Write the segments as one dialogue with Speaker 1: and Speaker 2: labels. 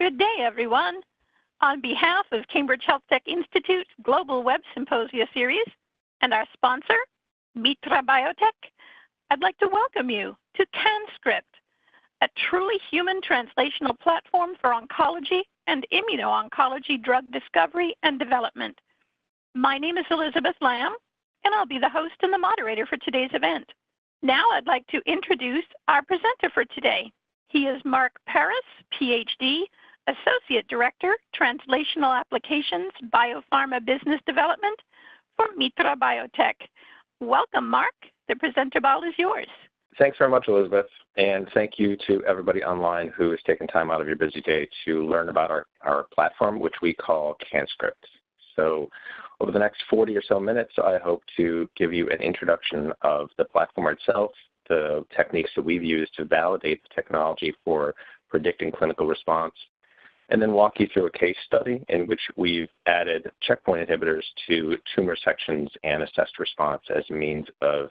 Speaker 1: Good day, everyone. On behalf of Cambridge Health Tech Institute's Global Web Symposia Series and our sponsor, Mitra Biotech, I'd like to welcome you to CANscript, a truly human translational platform for oncology and immuno-oncology drug discovery and development. My name is Elizabeth Lamb, and I'll be the host and the moderator for today's event. Now I'd like to introduce our presenter for today. He is Mark Paris, PhD, Associate Director, Translational Applications, Biopharma Business Development for Mitra Biotech. Welcome, Mark. The presenter ball is yours.
Speaker 2: Thanks very much, Elizabeth, and thank you to everybody online who has taken time out of your busy day to learn about our platform, which we call CANscript. So over the next 40 or so minutes, I hope to give you an introduction of the platform itself, the techniques that we've used to validate the technology for predicting clinical response, and then walk you through a case study in which we've added checkpoint inhibitors to tumor sections and assessed response as a means of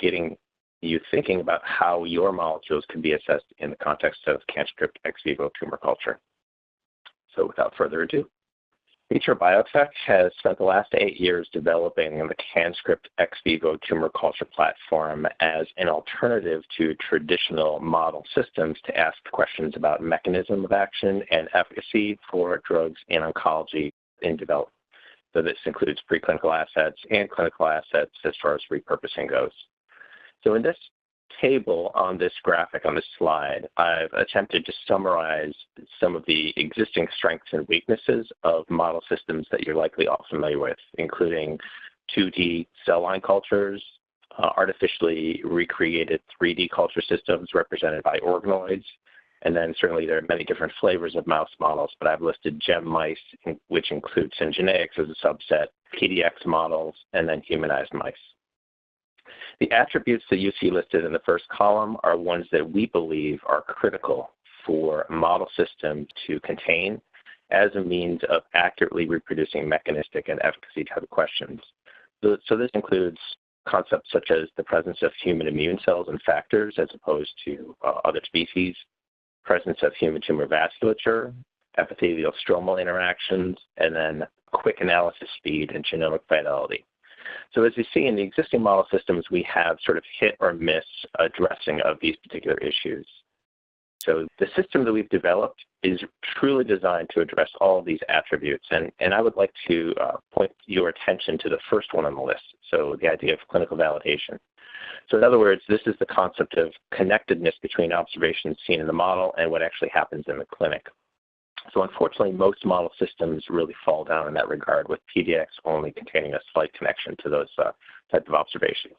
Speaker 2: getting you thinking about how your molecules can be assessed in the context of CANscript ex vivo tumor culture. So without further ado, Mitra Biotech has spent the last 8 years developing the CANscript ex vivo tumor culture platform as an alternative to traditional model systems to ask questions about mechanism of action and efficacy for drugs in oncology in development. So this includes preclinical assets and clinical assets as far as repurposing goes. So in this table on this graphic on this slide, I've attempted to summarize some of the existing strengths and weaknesses of model systems that you're likely all familiar with, including 2D cell line cultures, artificially recreated 3D culture systems represented by organoids, and then certainly there are many different flavors of mouse models, but I've listed gem mice, which include syngeneics as a subset, PDX models, and then humanized mice. The attributes that you see listed in the first column are ones that we believe are critical for model systems to contain as a means of accurately reproducing mechanistic and efficacy type of questions. So this includes concepts such as the presence of human immune cells and factors as opposed to other species, presence of human tumor vasculature, epithelial stromal interactions, and then quick analysis speed and genomic fidelity. So as you see in the existing model systems, we have sort of hit or miss addressing of these particular issues. So the system that we've developed is truly designed to address all of these attributes. And I would like to point your attention to the first one on the list, so the idea of clinical validation. So in other words, this is the concept of connectedness between observations seen in the model and what actually happens in the clinic. So unfortunately, most model systems really fall down in that regard, with PDX only containing a slight connection to those type of observations.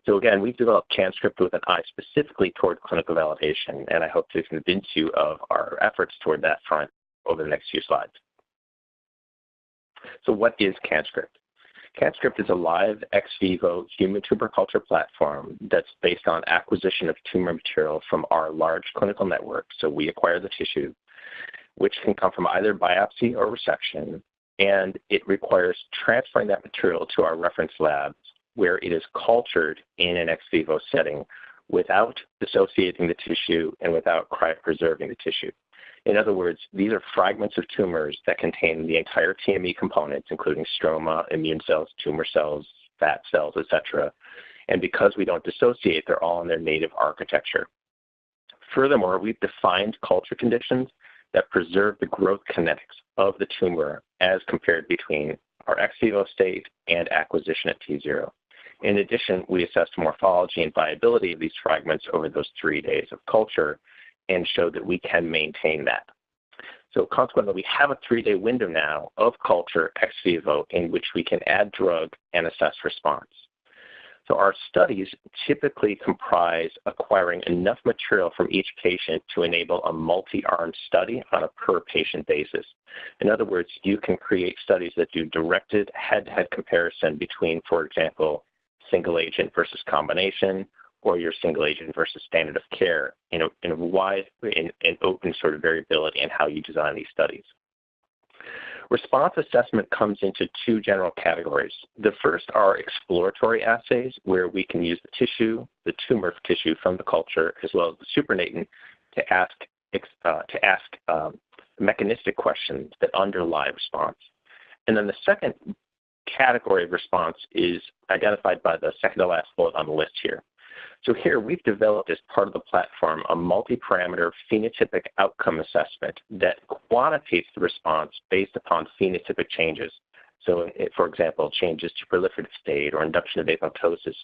Speaker 2: So again, we've developed CANscript with an eye specifically toward clinical validation, and I hope to convince you of our efforts toward that front over the next few slides. So what is CANscript? CANscript is a live ex vivo human tumor culture platform that's based on acquisition of tumor material from our large clinical network. So we acquire the tissue, which can come from either biopsy or resection, and it requires transferring that material to our reference labs where it is cultured in an ex vivo setting without dissociating the tissue and without cryopreserving the tissue. In other words, these are fragments of tumors that contain the entire TME components, including stroma, immune cells, tumor cells, fat cells, etc. And because we don't dissociate, they're all in their native architecture. Furthermore, we've defined culture conditions that preserve the growth kinetics of the tumor as compared between our ex vivo state and acquisition at T0. In addition, we assessed morphology and viability of these fragments over those 3 days of culture and showed that we can maintain that. So consequently, we have a 3-day window now of culture ex vivo in which we can add drug and assess response. So our studies typically comprise acquiring enough material from each patient to enable a multi-arm study on a per-patient basis. In other words, you can create studies that do directed head-to-head comparison between, for example, single agent versus combination, or your single agent versus standard of care in wide and open sort of variability in how you design these studies. Response assessment comes into 2 general categories. The first are exploratory assays, where we can use the tissue, the tumor tissue from the culture, as well as the supernatant to ask mechanistic questions that underlie response. And then the second category of response is identified by the second to last bullet on the list here. So here we've developed as part of the platform a multi-parameter phenotypic outcome assessment that quantitates the response based upon phenotypic changes. So for example, changes to proliferative state or induction of apoptosis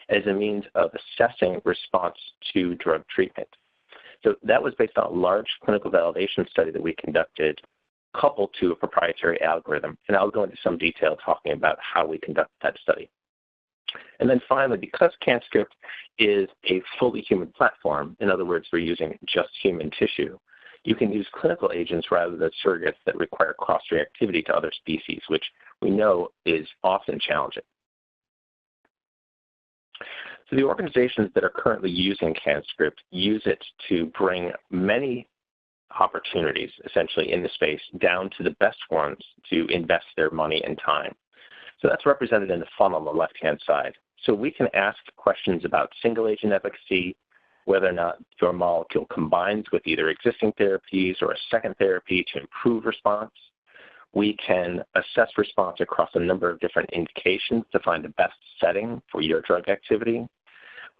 Speaker 2: as a means of assessing response to drug treatment. So that was based on a large clinical validation study that we conducted coupled to a proprietary algorithm. And I'll go into some detail talking about how we conduct that study. And then finally, because CANscript is a fully human platform, in other words, we're using just human tissue, you can use clinical agents rather than surrogates that require cross-reactivity to other species, which we know is often challenging. So the organizations that are currently using CANscript use it to bring many opportunities, essentially, in the space down to the best ones to invest their money and time. So that's represented in the funnel on the left-hand side. So we can ask questions about single-agent efficacy, whether or not your molecule combines with either existing therapies or a second therapy to improve response. We can assess response across a number of different indications to find the best setting for your drug activity.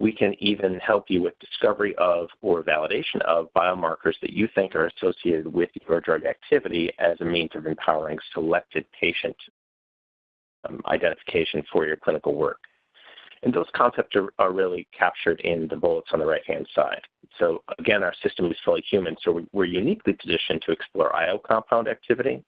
Speaker 2: We can even help you with discovery of or validation of biomarkers that you think are associated with your drug activity as a means of empowering selected patient identification for your clinical work. And those concepts are really captured in the bullets on the right-hand side. So again, our system is fully human, so we're uniquely positioned to explore IO compound activity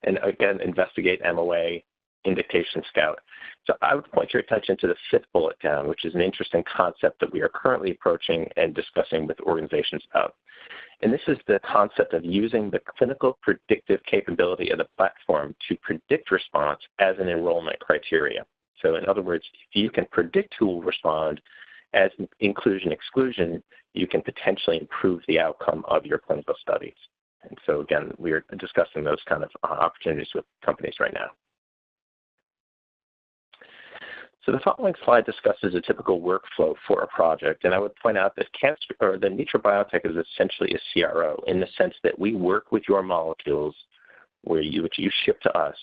Speaker 2: and again, investigate MOA, indication scout. So I would point your attention to the fifth bullet down, which is an interesting concept that we are currently approaching and discussing with organizations about. And this is the concept of using the clinical predictive capability of the platform to predict response as an enrollment criteria. So in other words, if you can predict who will respond as inclusion-exclusion, you can potentially improve the outcome of your clinical studies. And so again, we're discussing those kind of opportunities with companies right now. So the following slide discusses a typical workflow for a project, and I would point out that the Mitra Biotech is essentially a CRO in the sense that we work with your molecules which you ship to us.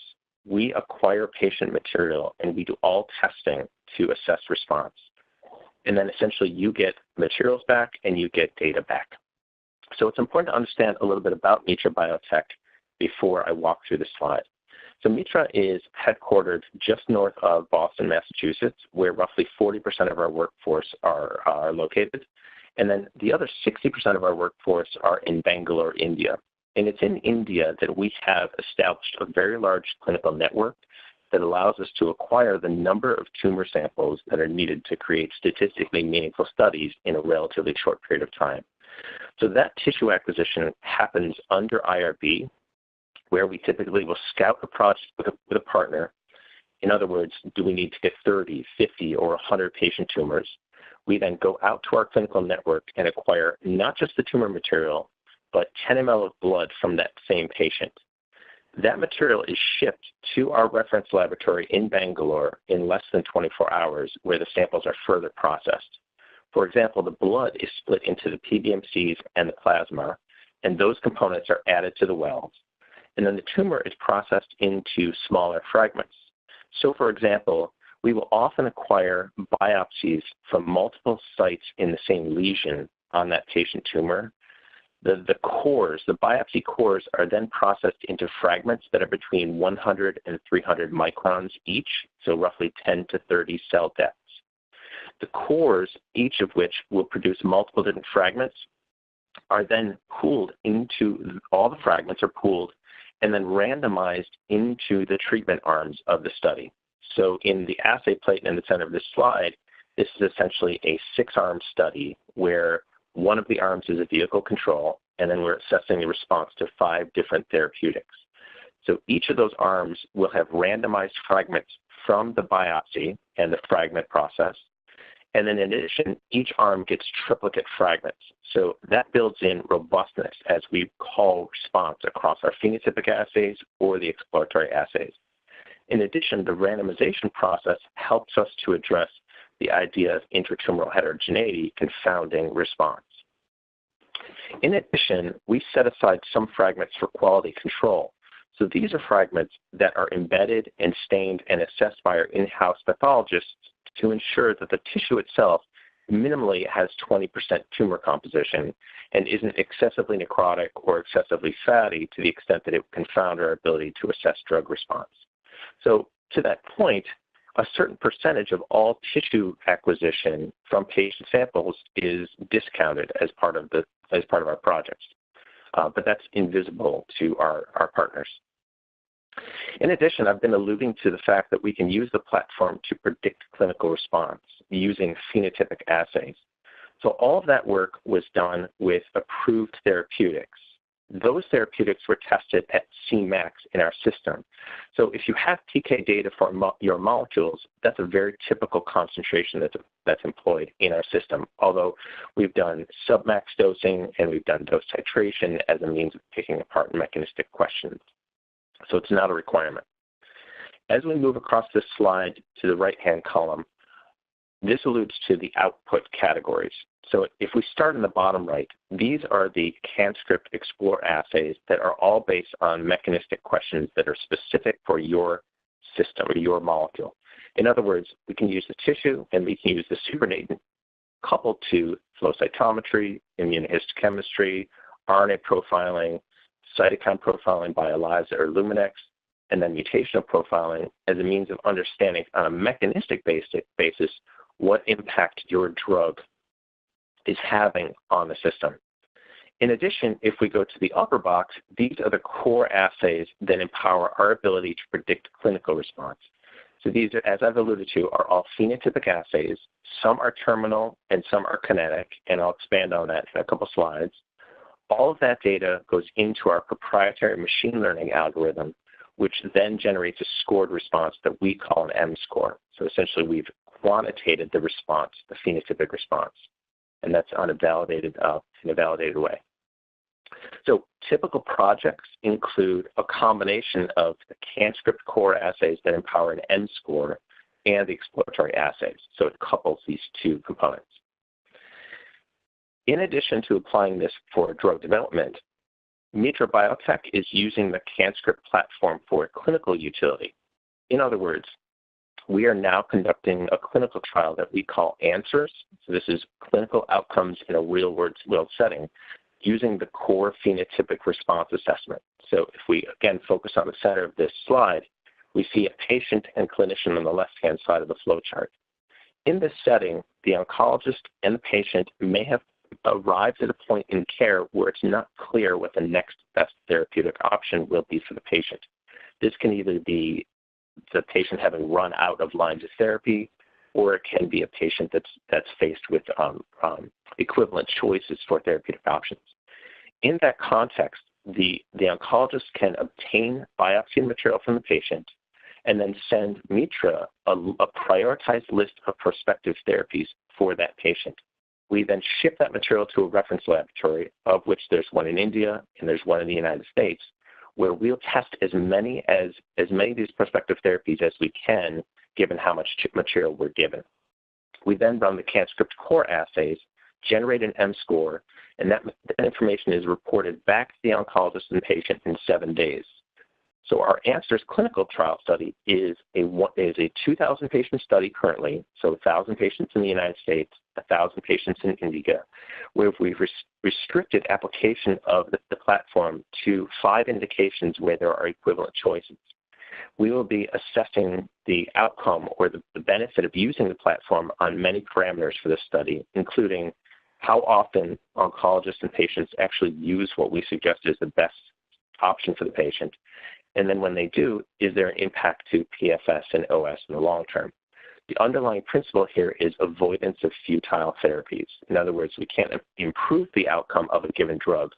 Speaker 2: We acquire patient material and we do all testing to assess response. And then essentially you get materials back and you get data back. So it's important to understand a little bit about Mitra Biotech before I walk through this slide. So Mitra is headquartered just north of Boston, Massachusetts, where roughly 40% of our workforce are located. And then the other 60% of our workforce are in Bangalore, India. And it's in India that we have established a very large clinical network that allows us to acquire the number of tumor samples that are needed to create statistically meaningful studies in a relatively short period of time. So that tissue acquisition happens under IRB, where we typically will scout a project with a partner. In other words, do we need to get 30, 50, or 100 patient tumors? We then go out to our clinical network and acquire not just the tumor material, but 10 ml of blood from that same patient. That material is shipped to our reference laboratory in Bangalore in less than 24 hours, where the samples are further processed. For example, the blood is split into the PBMCs and the plasma, and those components are added to the wells. And then the tumor is processed into smaller fragments. So for example, we will often acquire biopsies from multiple sites in the same lesion on that patient tumor. The cores, the biopsy cores, are then processed into fragments that are between 100 and 300 microns each, so roughly 10 to 30 cell depths. The cores, each of which will produce multiple different fragments, are then pooled into, all the fragments are pooled and then randomized into the treatment arms of the study. So in the assay plate in the center of this slide, this is essentially a 6-arm study where one of the arms is a vehicle control, and then we're assessing the response to 5 different therapeutics. So each of those arms will have randomized fragments from the biopsy and the fragment process. And then in addition, each arm gets triplicate fragments. So that builds in robustness as we call response across our phenotypic assays or the exploratory assays. In addition, the randomization process helps us to address the idea of intratumoral heterogeneity confounding response. In addition, we set aside some fragments for quality control. So these are fragments that are embedded and stained and assessed by our in-house pathologists to ensure that the tissue itself minimally has 20% tumor composition and isn't excessively necrotic or excessively fatty to the extent that it would confound our ability to assess drug response. So to that point, a certain percentage of all tissue acquisition from patient samples is discounted as part of our projects, but that's invisible to our partners. In addition, I've been alluding to the fact that we can use the platform to predict clinical response using phenotypic assays. So all of that work was done with approved therapeutics. Those therapeutics were tested at Cmax in our system. So if you have PK data for your molecules, that's a very typical concentration that's employed in our system, although we've done submax dosing and we've done dose titration as a means of picking apart mechanistic questions. So it's not a requirement. As we move across this slide to the right-hand column, this alludes to the output categories. So if we start in the bottom right, these are the CANscript Explore assays that are all based on mechanistic questions that are specific for your system or your molecule. In other words, we can use the tissue and we can use the supernatant coupled to flow cytometry, immunohistochemistry, RNA profiling, cytokine profiling by ELISA or Luminex, and then mutational profiling as a means of understanding on a mechanistic basis what impact your drug is having on the system. In addition, if we go to the upper box, these are the core assays that empower our ability to predict clinical response. So these, as I've alluded to, are all phenotypic assays. Some are terminal and some are kinetic, and I'll expand on that in a couple slides. All of that data goes into our proprietary machine learning algorithm, which then generates a scored response that we call an M-score. So essentially, we've quantitated the response, the phenotypic response, and that's on in a validated way. So typical projects include a combination of the CANscript core assays that empower an M-score and the exploratory assays. So it couples these two components. In addition to applying this for drug development, Mitra Biotech is using the CANscript platform for clinical utility. In other words, we are now conducting a clinical trial that we call ANSWERS. So this is clinical outcomes in a real-world setting using the core phenotypic response assessment. So if we, again, focus on the center of this slide, we see a patient and clinician on the left-hand side of the flowchart. In this setting, the oncologist and the patient may have arrived at a point in care where it's not clear what the next best therapeutic option will be for the patient. This can either be the patient having run out of lines of therapy, or it can be a patient that's faced with equivalent choices for therapeutic options. In that context, the oncologist can obtain biopsy material from the patient and then send Mitra a prioritized list of prospective therapies for that patient. We then ship that material to a reference laboratory, of which there's one in India and there's one in the United States, where we'll test as many of these prospective therapies as we can, given how much material we're given. We then run the CANscript core assays, generate an M-score, and that information is reported back to the oncologist and patient in 7 days. So our ANSWERS clinical trial study is a 2,000 patient study currently, so 1,000 patients in the United States, 1,000 patients in India, where we've restricted application of the platform to 5 indications where there are equivalent choices. We will be assessing the outcome or the benefit of using the platform on many parameters for this study, including how often oncologists and patients actually use what we suggest is the best option for the patient. And then when they do, is there an impact to PFS and OS in the long term? The underlying principle here is avoidance of futile therapies. In other words, we can't improve the outcome of a given drug,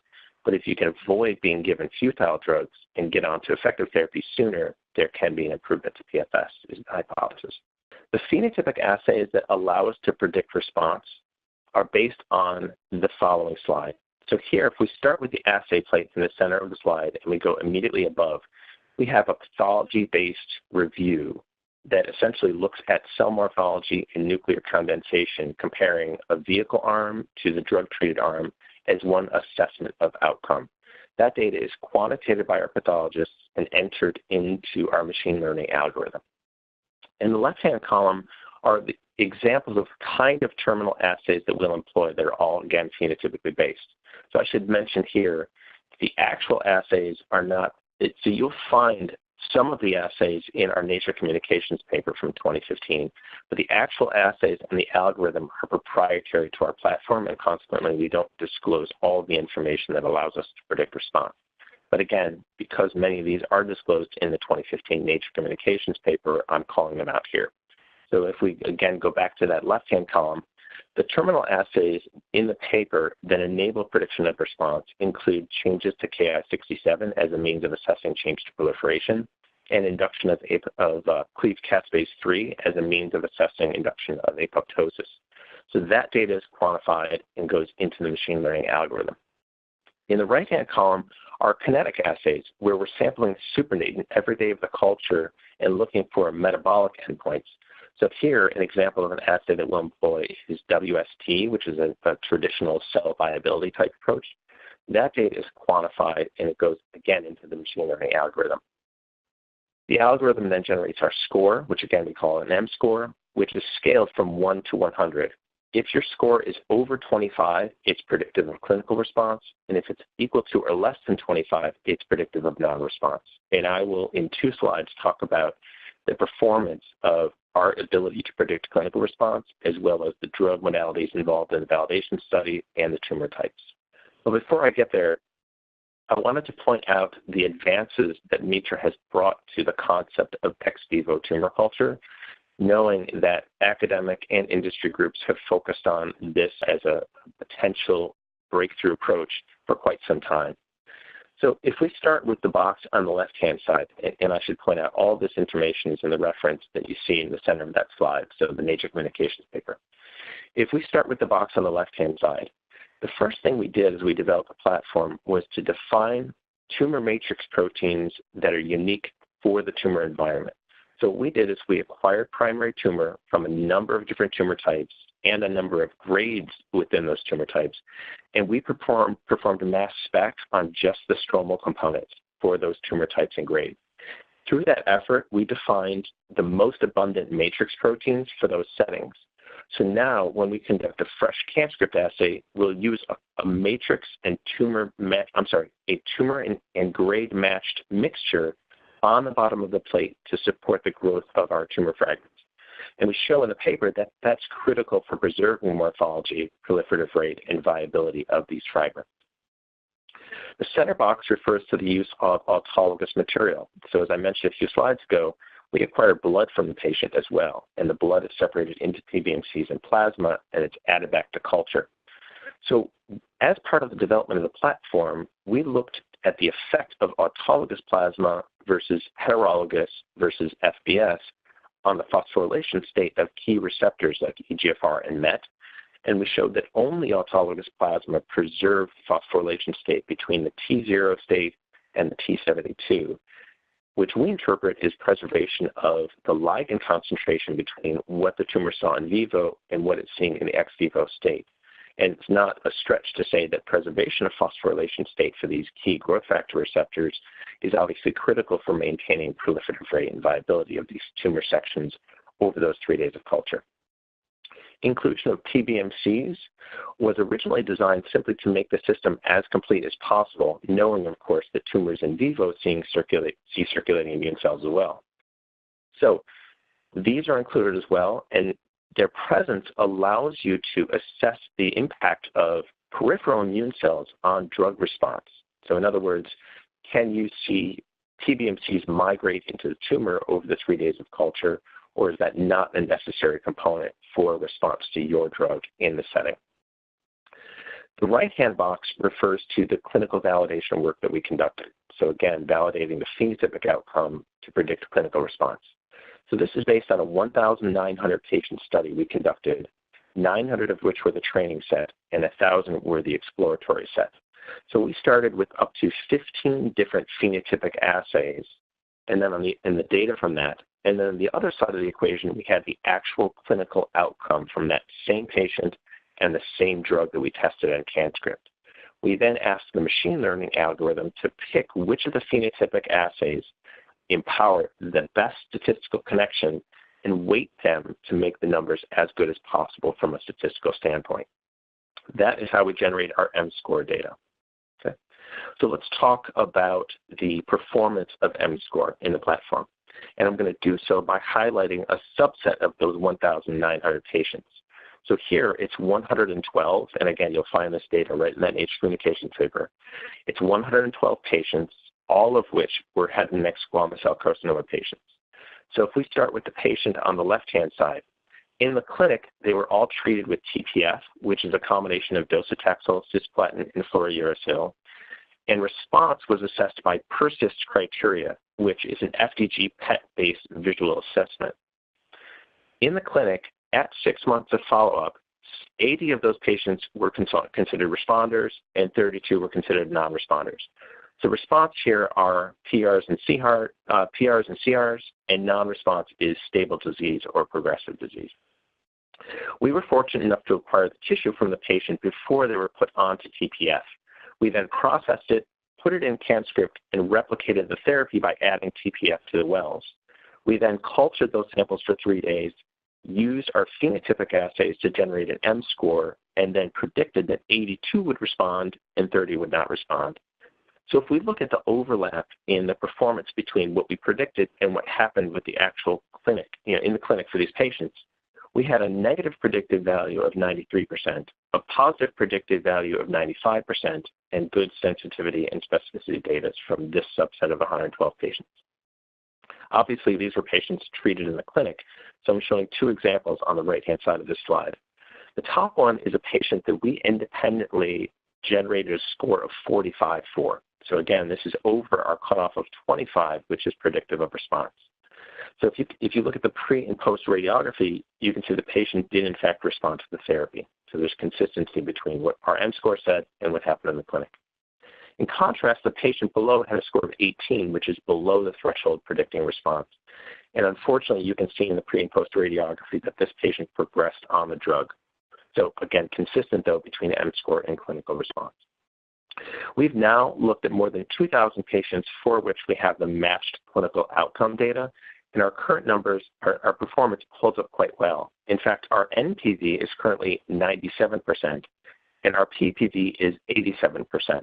Speaker 2: but if you can avoid being given futile drugs and get on to effective therapy sooner, there can be an improvement to PFS, is the hypothesis. The phenotypic assays that allow us to predict response are based on the following slide. So here, if we start with the assay plate in the center of the slide and we go immediately above, we have a pathology-based review that essentially looks at cell morphology and nuclear condensation, comparing a vehicle arm to the drug-treated arm, as one assessment of outcome. That data is quantitated by our pathologists and entered into our machine learning algorithm. In the left-hand column are the examples of kind of terminal assays that we'll employ that are all, again, phenotypically based. So I should mention here, the actual assays are not, so you'll find some of the assays in our Nature Communications paper from 2015, but the actual assays and the algorithm are proprietary to our platform, and consequently we don't disclose all of the information that allows us to predict response. But again, because many of these are disclosed in the 2015 Nature Communications paper, I'm calling them out here. So if we, again, go back to that left-hand column, the terminal assays in the paper that enable prediction of response include changes to Ki-67 as a means of assessing change to proliferation, and induction of cleaved caspase 3 as a means of assessing induction of apoptosis. So that data is quantified and goes into the machine learning algorithm. In the right-hand column are kinetic assays, where we're sampling supernatant every day of the culture and looking for metabolic endpoints. So here, an example of an assay that we'll employ is WST, which is a traditional cell viability type approach. That data is quantified, and it goes, again, into the machine learning algorithm. The algorithm then generates our score, which again we call an M-score, which is scaled from 1 to 100. If your score is over 25, it's predictive of clinical response, and if it's equal to or less than 25, it's predictive of non-response. And I will, in 2 slides, talk about the performance of our ability to predict clinical response, as well as the drug modalities involved in the validation study and the tumor types. But before I get there, I wanted to point out the advances that Mitra has brought to the concept of ex vivo tumor culture, knowing that academic and industry groups have focused on this as a potential breakthrough approach for quite some time. So if we start with the box on the left-hand side, and I should point out all this information is in the reference that you see in the center of that slide, so the Nature Communications paper. If we start with the box on the left-hand side, the first thing we did as we developed a platform was to define tumor matrix proteins that are unique for the tumor environment. So what we did is we acquired primary tumor from a number of different tumor types and a number of grades within those tumor types, and we performed a mass spec on just the stromal components for those tumor types and grades. Through that effort, we defined the most abundant matrix proteins for those settings. So now, when we conduct a fresh CANscript assay, we'll use a matrix and tumor, a tumor and grade matched mixture on the bottom of the plate to support the growth of our tumor fragments. And we show in the paper that that's critical for preserving morphology, proliferative rate, and viability of these fragments. The center box refers to the use of autologous material. So as I mentioned a few slides ago, we acquire blood from the patient as well, and the blood is separated into PBMCs and plasma, and it's added back to culture. So as part of the development of the platform, we looked at the effect of autologous plasma versus heterologous versus FBS on the phosphorylation state of key receptors like EGFR and MET, and we showed that only autologous plasma preserved the phosphorylation state between the T0 state and the T72, which we interpret as preservation of the ligand concentration between what the tumor saw in vivo and what it's seeing in the ex vivo state. And it's not a stretch to say that preservation of phosphorylation state for these key growth factor receptors is obviously critical for maintaining proliferative rate and viability of these tumor sections over those 3 days of culture. Inclusion of PBMCs was originally designed simply to make the system as complete as possible, knowing, of course, that tumors in vivo see circulating immune cells as well. So these are included as well, and their presence allows you to assess the impact of peripheral immune cells on drug response. So in other words, can you see PBMCs migrate into the tumor over the 3 days of culture, or is that not a necessary component for response to your drug in the setting? The right-hand box refers to the clinical validation work that we conducted. So again, validating the phenotypic outcome to predict clinical response. So this is based on a 1,900 patient study we conducted, 900 of which were the training set, and 1,000 were the exploratory set. So we started with up to 15 different phenotypic assays, and then in the data from that, and then on the other side of the equation, we had the actual clinical outcome from that same patient and the same drug that we tested on CANscript. We then ask the machine learning algorithm to pick which of the phenotypic assays empower the best statistical connection and weight them to make the numbers as good as possible from a statistical standpoint. That is how we generate our M-score data. Okay? So let's talk about the performance of M-score in the platform. And I'm going to do so by highlighting a subset of those 1,900 patients. So here it's 112, and again, you'll find this data right in that Nature Communications paper. It's 112 patients, all of which were head and neck squamous cell carcinoma patients. So if we start with the patient on the left-hand side, in the clinic, they were all treated with TPF, which is a combination of docetaxel, cisplatin, and fluorouracil. And response was assessed by PERSIST criteria, which is an FDG PET-based visual assessment. In the clinic, at 6 months of follow-up, 80 of those patients were considered responders, and 32 were considered non-responders. So response here are PRs and CRs, and non-response is stable disease or progressive disease. We were fortunate enough to acquire the tissue from the patient before they were put onto TPF. We then processed it, put it in CANscript, and replicated the therapy by adding TPF to the wells. We then cultured those samples for 3 days, used our phenotypic assays to generate an M-score, and then predicted that 82 would respond and 30 would not respond. So if we look at the overlap in the performance between what we predicted and what happened with the actual clinic, in the clinic for these patients, we had a negative predictive value of 93%, a positive predictive value of 95%, and good sensitivity and specificity data from this subset of 112 patients. Obviously, these were patients treated in the clinic, so I'm showing 2 examples on the right-hand side of this slide. The top one is a patient that we independently generated a score of 45 for. So again, this is over our cutoff of 25, which is predictive of response. So if you look at the pre and post radiography, you can see the patient did in fact respond to the therapy. So there's consistency between what our M-score said and what happened in the clinic. In contrast, the patient below had a score of 18, which is below the threshold predicting response. And unfortunately, you can see in the pre and post radiography that this patient progressed on the drug. So again, consistent though between M-score and clinical response. We've now looked at more than 2,000 patients for which we have the matched clinical outcome data. And our current numbers, our performance holds up quite well. In fact, our NPV is currently 97%, and our PPV is 87%.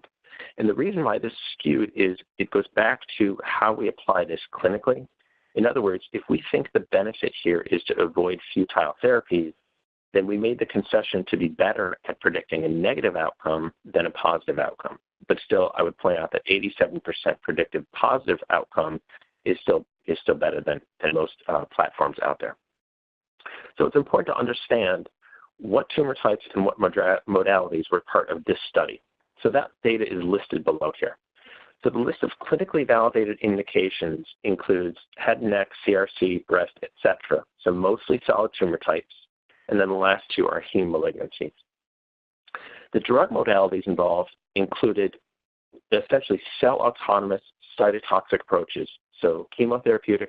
Speaker 2: And the reason why this is skewed is it goes back to how we apply this clinically. In other words, if we think the benefit here is to avoid futile therapies, then we made the concession to be better at predicting a negative outcome than a positive outcome. But still, I would point out that 87% predictive positive outcome is still better than most platforms out there. So it's important to understand what tumor types and what modalities were part of this study. So that data is listed below here. So the list of clinically validated indications includes head and neck, CRC, breast, etc. So mostly solid tumor types. And then the last 2 are heme malignancies. The drug modalities involved included essentially cell-autonomous cytotoxic approaches, so chemotherapeutics,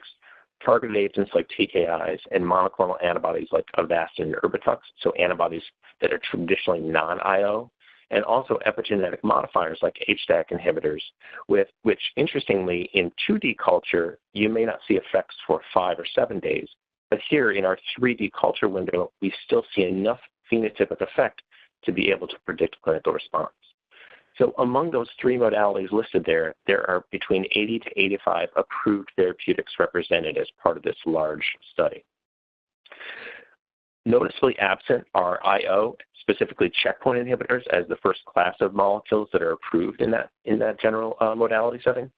Speaker 2: targeted agents like TKIs, and monoclonal antibodies like Avastin and Erbitux, so antibodies that are traditionally non-IO, and also epigenetic modifiers like HDAC inhibitors, which interestingly in 2D culture, you may not see effects for 5 or 7 days. But here in our 3D culture window, we still see enough phenotypic effect to be able to predict clinical response. So among those 3 modalities listed there are between 80 to 85 approved therapeutics represented as part of this large study. Noticeably absent are IO, specifically checkpoint inhibitors, as the first class of molecules that are approved in that general modality setting.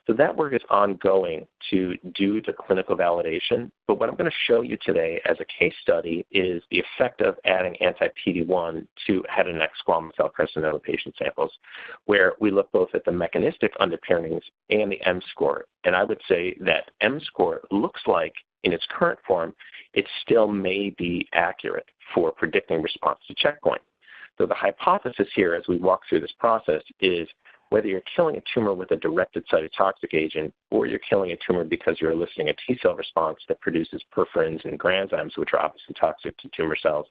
Speaker 2: So that work is ongoing to do the clinical validation. But what I'm going to show you today as a case study is the effect of adding anti-PD-1 to head and neck squamous cell carcinoma patient samples, where we look both at the mechanistic underpinnings and the M-score. And I would say that M-score looks like, in its current form, it still may be accurate for predicting response to checkpoint. So the hypothesis here as we walk through this process is whether you're killing a tumor with a directed cytotoxic agent or you're killing a tumor because you're eliciting a T-cell response that produces perforins and granzymes, which are obviously toxic to tumor cells,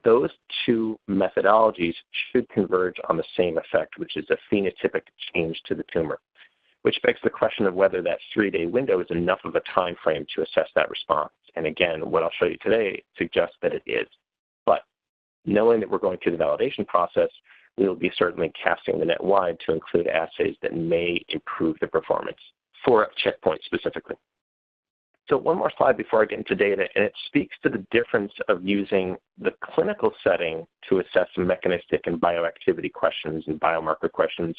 Speaker 2: those two methodologies should converge on the same effect, which is a phenotypic change to the tumor, which begs the question of whether that 3-day window is enough of a time frame to assess that response. And again, what I'll show you today suggests that it is. But knowing that we're going through the validation process, we will be certainly casting the net wide to include assays that may improve the performance for a checkpoint specifically. So one more slide before I get into data, and it speaks to the difference of using the clinical setting to assess mechanistic and bioactivity questions and biomarker questions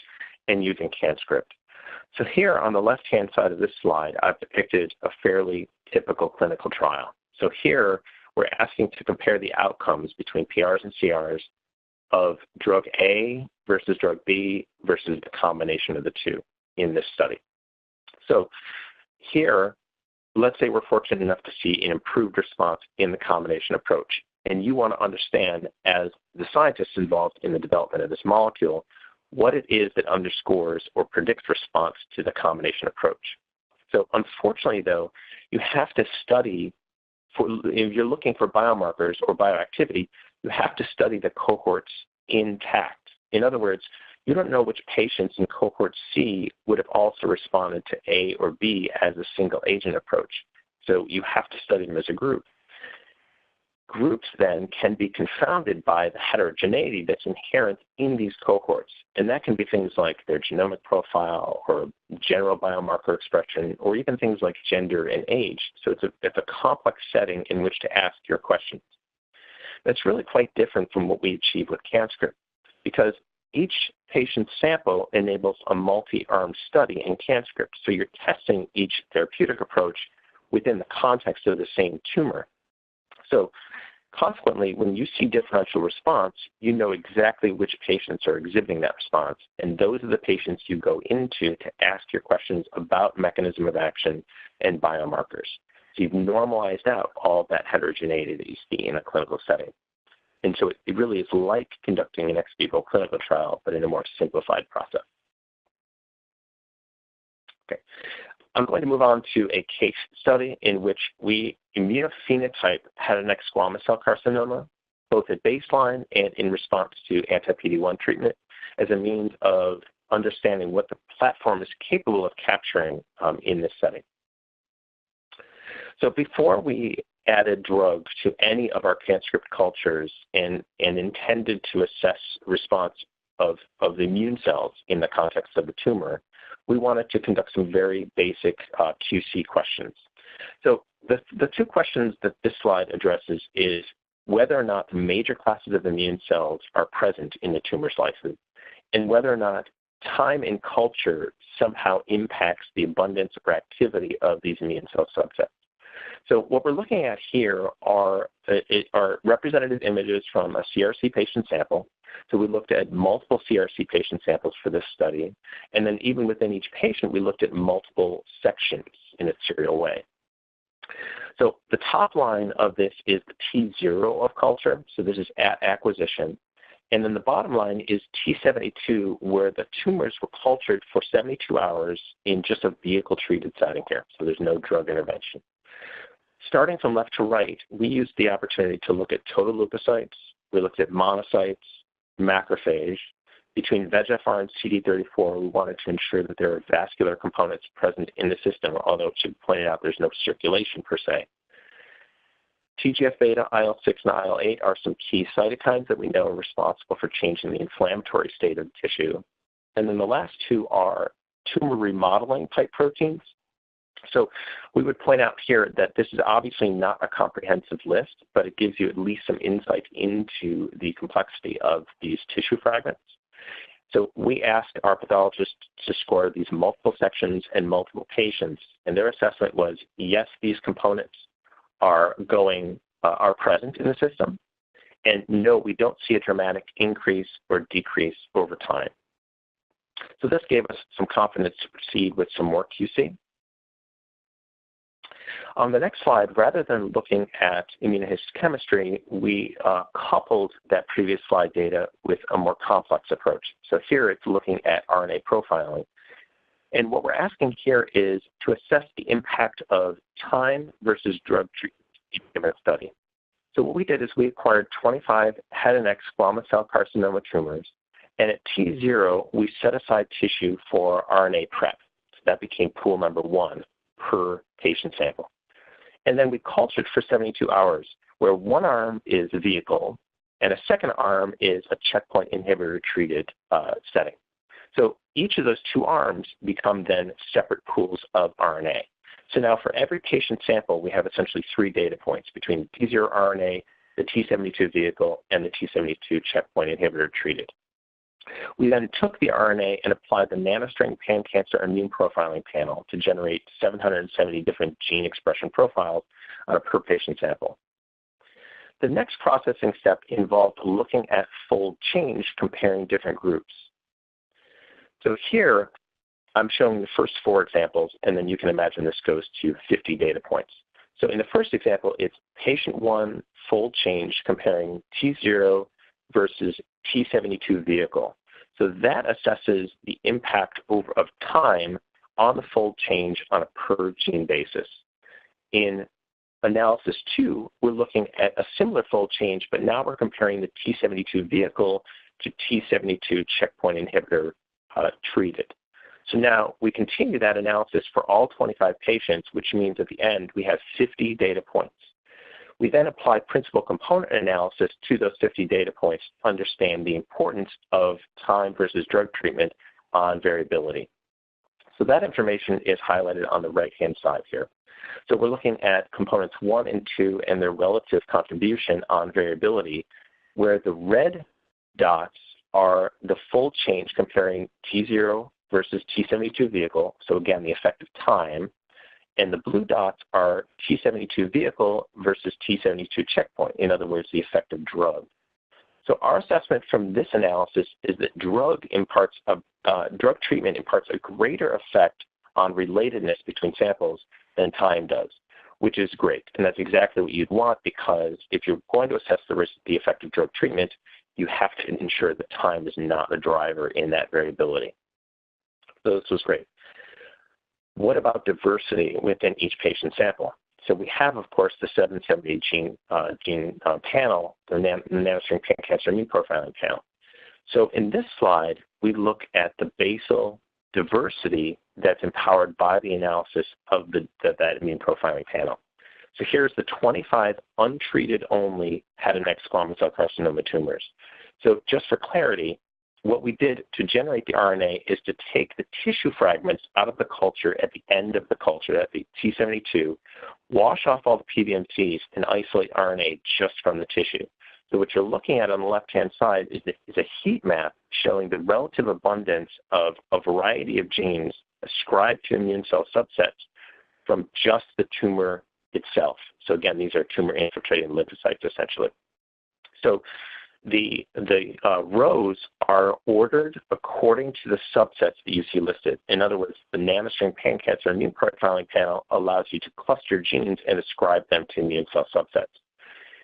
Speaker 2: and using CANscript. So here on the left-hand side of this slide, I've depicted a fairly typical clinical trial. So here, we're asking to compare the outcomes between PRs and CRs of drug A versus drug B versus the combination of the two in this study. So here, let's say we're fortunate enough to see an improved response in the combination approach. And you want to understand, as the scientists involved in the development of this molecule, what it is that underscores or predicts response to the combination approach. So unfortunately, though, you have to study, if you're looking for biomarkers or bioactivity, you have to study the cohorts intact. In other words, you don't know which patients in cohort C would have also responded to A or B as a single agent approach. So you have to study them as a group. Groups then can be confounded by the heterogeneity that's inherent in these cohorts. And that can be things like their genomic profile or general biomarker expression, or even things like gender and age. So it's a complex setting in which to ask your questions. That's really quite different from what we achieve with CANscript, because each patient sample enables a multi-arm study in CANscript. So you're testing each therapeutic approach within the context of the same tumor. So consequently, when you see differential response, you know exactly which patients are exhibiting that response. And those are the patients you go into to ask your questions about mechanism of action and biomarkers. So you've normalized out all of that heterogeneity that you see in a clinical setting. And so it really is like conducting an ex vivo clinical trial, but in a more simplified process. Okay. I'm going to move on to a case study in which we immunophenotype head and neck squamous cell carcinoma, both at baseline and in response to anti-PD-1 treatment, as a means of understanding what the platform is capable of capturing in this setting. So before we added drugs to any of our CANscript cultures and intended to assess response of the immune cells in the context of the tumor, we wanted to conduct some very basic QC questions. So the two questions that this slide addresses is whether or not the major classes of immune cells are present in the tumor slices, and whether or not time in culture somehow impacts the abundance or activity of these immune cell subsets. So what we're looking at here are representative images from a CRC patient sample. So we looked at multiple CRC patient samples for this study. And then even within each patient, we looked at multiple sections in a serial way. So the top line of this is the T0 of culture. So this is at acquisition. And then the bottom line is T72, where the tumors were cultured for 72 hours in just a vehicle-treated setting here. So there's no drug intervention. Starting from left to right, we used the opportunity to look at total leukocytes. We looked at monocytes, macrophage. Between VEGFR and CD34, we wanted to ensure that there are vascular components present in the system, although it should be pointed out there's no circulation per se. TGF-beta, IL-6, and IL-8 are some key cytokines that we know are responsible for changing the inflammatory state of the tissue. And then the last two are tumor remodeling type proteins. So we would point out here that this is obviously not a comprehensive list, but it gives you at least some insight into the complexity of these tissue fragments. So we asked our pathologists to score these multiple sections and multiple patients, and their assessment was, yes, these components are present in the system, and no, we don't see a dramatic increase or decrease over time. So this gave us some confidence to proceed with some more QC. On the next slide, rather than looking at immunohistochemistry, we coupled that previous slide data with a more complex approach. So here it's looking at RNA profiling. And what we're asking here is to assess the impact of time versus drug treatment in a study. So what we did is we acquired 25 head and neck squamous cell carcinoma tumors, and at T0, we set aside tissue for RNA prep. So that became pool number 1 per patient sample. And then we cultured for 72 hours, where one arm is a vehicle, and a second arm is a checkpoint inhibitor-treated setting. So each of those 2 arms become then separate pools of RNA. So now for every patient sample, we have essentially 3 data points between the T0 RNA, the T72 vehicle, and the T72 checkpoint inhibitor treated. We then took the RNA and applied the nanostring pan-cancer immune profiling panel to generate 770 different gene expression profiles on a per patient sample. The next processing step involved looking at fold change comparing different groups. So here, I'm showing the first 4 examples, and then you can imagine this goes to 50 data points. So in the first example, it's patient 1 fold change comparing T0 versus T72 vehicle. So that assesses the impact of time on the fold change on a per gene basis. In analysis 2, we're looking at a similar fold change, but now we're comparing the T72 vehicle to T72 checkpoint inhibitor treated. So now we continue that analysis for all 25 patients, which means at the end we have 50 data points. We then apply principal component analysis to those 50 data points to understand the importance of time versus drug treatment on variability. So that information is highlighted on the right-hand side here. So we're looking at components 1 and 2 and their relative contribution on variability, where the red dots are the fold change comparing T0 versus T72 vehicle, so again, the effect of time, and the blue dots are T72 vehicle versus T72 checkpoint, in other words, the effect of drug. So our assessment from this analysis is that drug treatment imparts a greater effect on relatedness between samples than time does, which is great. And that's exactly what you'd want, because if you're going to assess the effect of drug treatment, you have to ensure that time is not a driver in that variability. So this was great. What about diversity within each patient sample? So we have, of course, the 770 gene panel, the nanostring pan-cancer immune profiling panel. So in this slide, we look at the basal diversity that's empowered by the analysis of that immune profiling panel. So here's the 25 untreated only head and neck squamous cell carcinoma tumors. So just for clarity, what we did to generate the RNA is to take the tissue fragments out of the culture at the end of the culture, at the T72, wash off all the PBMCs, and isolate RNA just from the tissue. So what you're looking at on the left-hand side is a heat map showing the relative abundance of a variety of genes ascribed to immune cell subsets from just the tumor itself. So again, these are tumor-infiltrating lymphocytes, essentially. So the rows are ordered according to the subsets that you see listed. In other words, the nanostring pan-cancer immune profiling panel allows you to cluster genes and ascribe them to immune cell subsets.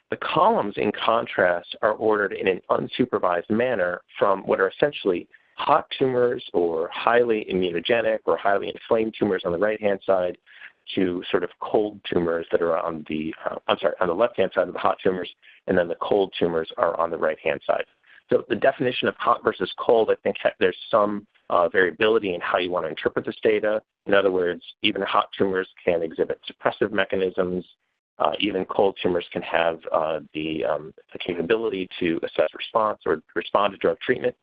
Speaker 2: The columns, in contrast, are ordered in an unsupervised manner from what are essentially hot tumors or highly immunogenic or highly inflamed tumors on the right-hand side to sort of cold tumors that are on the, on the left-hand side of the hot tumors, and then the cold tumors are on the right-hand side. So the definition of hot versus cold, I think there's some variability in how you want to interpret this data. In other words, even hot tumors can exhibit suppressive mechanisms. Even cold tumors can have the capability to assess response or respond to drug treatment.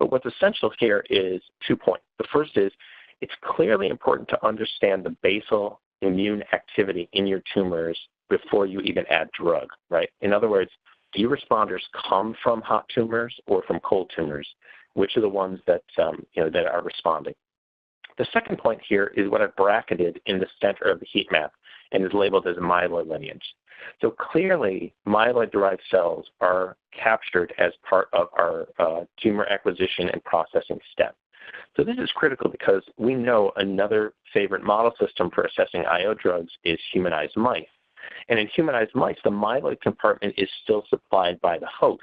Speaker 2: But what's essential here is 2 points. The first is it's clearly important to understand the basal immune activity in your tumors before you even add drug, right? In other words, do your responders come from hot tumors or from cold tumors? Which are the ones that, that are responding? The second point here is what I've bracketed in the center of the heat map and is labeled as myeloid lineage. So clearly, myeloid-derived cells are captured as part of our tumor acquisition and processing step. So this is critical because we know another favorite model system for assessing IO drugs is humanized mice. And in humanized mice, the myeloid compartment is still supplied by the host.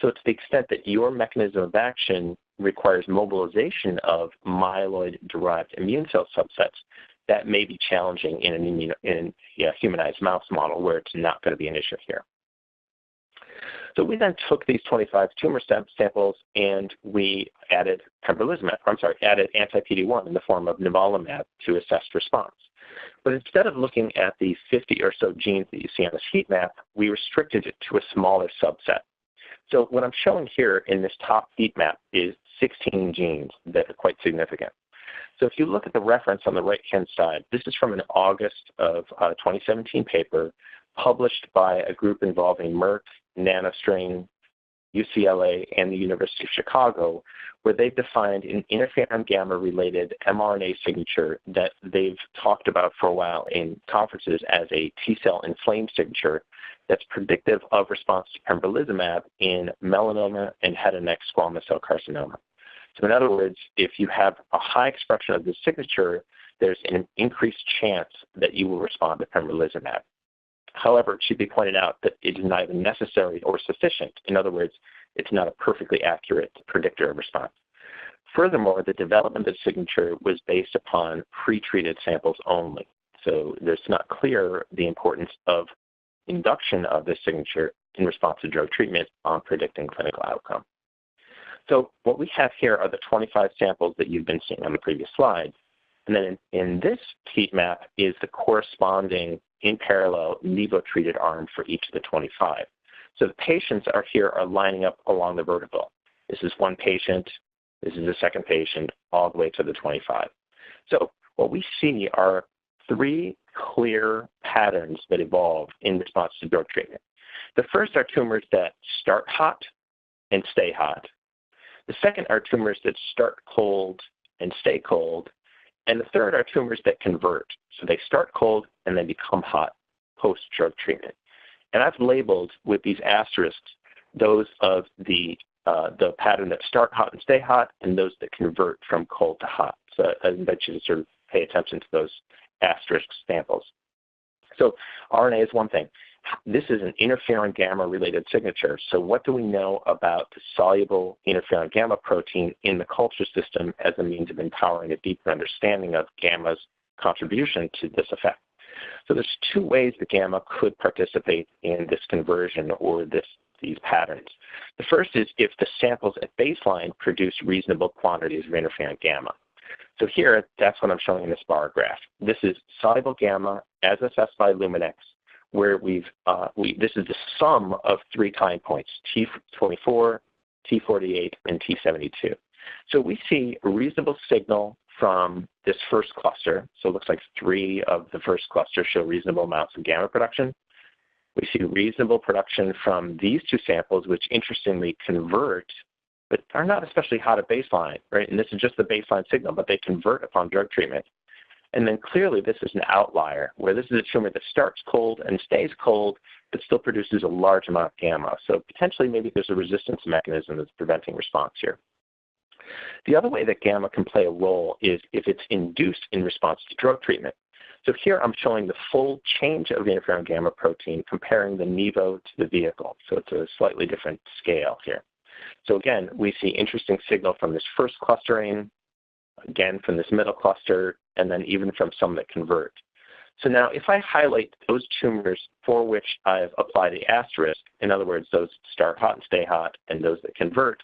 Speaker 2: So to the extent that your mechanism of action requires mobilization of myeloid-derived immune cell subsets, that may be challenging in a humanized mouse model where it's not going to be an issue here. So we then took these 25 tumor samples and we added added anti-PD-1 in the form of nivolumab to assess response. But instead of looking at the 50 or so genes that you see on this heat map, we restricted it to a smaller subset. So what I'm showing here in this top heat map is 16 genes that are quite significant. So if you look at the reference on the right-hand side, this is from an August of 2017 paper published by a group involving Merck, NanoString, UCLA, and the University of Chicago, where they've defined an interferon gamma-related mRNA signature that they've talked about for a while in conferences as a T-cell inflamed signature that's predictive of response to pembrolizumab in melanoma and head and neck squamous cell carcinoma. So in other words, if you have a high expression of this signature, there's an increased chance that you will respond to pembrolizumab. However, it should be pointed out that it is neither necessary or sufficient. In other words, it's not a perfectly accurate predictor of response. Furthermore, the development of the signature was based upon pre-treated samples only. So it's not clear the importance of induction of this signature in response to drug treatment on predicting clinical outcome. So what we have here are the 25 samples that you've been seeing on the previous slide. And then in this heat map is the corresponding in parallel nivo-treated arm for each of the 25. So the patients are lining up along the vertical. This is one patient, this is the second patient, all the way to the 25. So what we see are three clear patterns that evolve in response to drug treatment. The first are tumors that start hot and stay hot. The second are tumors that start cold and stay cold. And the third are tumors that convert. So they start cold and then become hot post-drug treatment. And I've labeled with these asterisks those of the pattern that start hot and stay hot and those that convert from cold to hot. So I invite you to sort of pay attention to those asterisk samples. So RNA is one thing. This is an interferon gamma-related signature. So what do we know about the soluble interferon gamma protein in the culture system as a means of empowering a deeper understanding of gamma's contribution to this effect? So there's two ways that gamma could participate in this conversion or these patterns. The first is if the samples at baseline produce reasonable quantities of interferon gamma. So here, that's what I'm showing in this bar graph. This is soluble gamma as assessed by Luminex, where this is the sum of three time points, T24, T48, and T72. So we see a reasonable signal from this first cluster. So it looks like 3 of the first cluster show reasonable amounts of gamma production. We see reasonable production from these two samples, which interestingly convert, but are not especially hot at baseline, right? And this is just the baseline signal, but they convert upon drug treatment. And then clearly this is an outlier, where this is a tumor that starts cold and stays cold, but still produces a large amount of gamma. So potentially maybe there's a resistance mechanism that's preventing response here. The other way that gamma can play a role is if it's induced in response to drug treatment. So here I'm showing the full change of interferon gamma protein comparing the nivo to the vehicle. So it's a slightly different scale here. So again, we see interesting signal from this first clustering, again from this middle cluster, and then even from some that convert. So now if I highlight those tumors for which I've applied the asterisk, in other words, those start hot and stay hot, and those that convert,